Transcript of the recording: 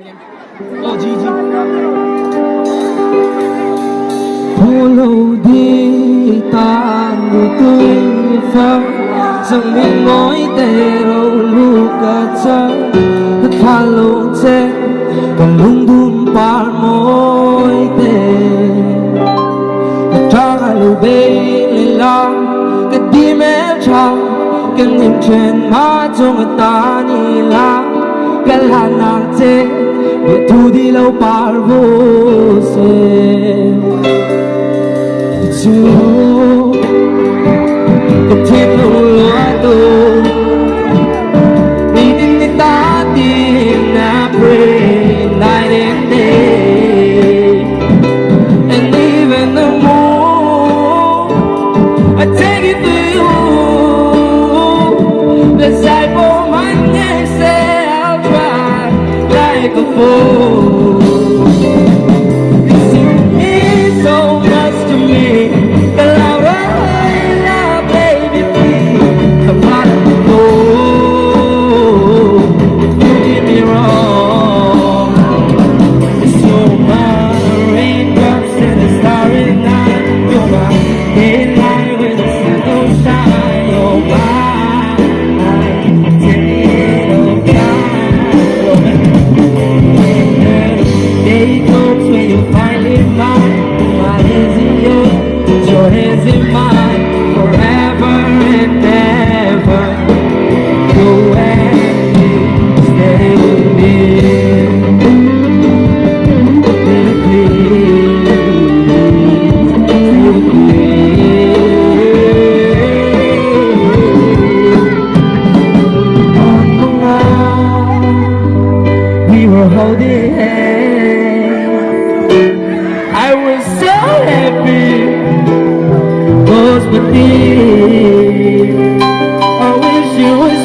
Oh, Gigi. Follow đi tàn tươi phơ rằng mình mối tê đâu lúc cả chớ thật pha lộn chê còn lung tung par mối tê cho cả lù bê lì la cái tim em trong cái niềm chuyện mà trong người ta ni la cái là nàng chê để thu đi lâu par vô xe you cái thiên lúa tu needing the thought in I pray night and day and even the moon I take it for you the side for my neck say I'll try like a fool. Holding hands, I was so happy, was with you. I wish you was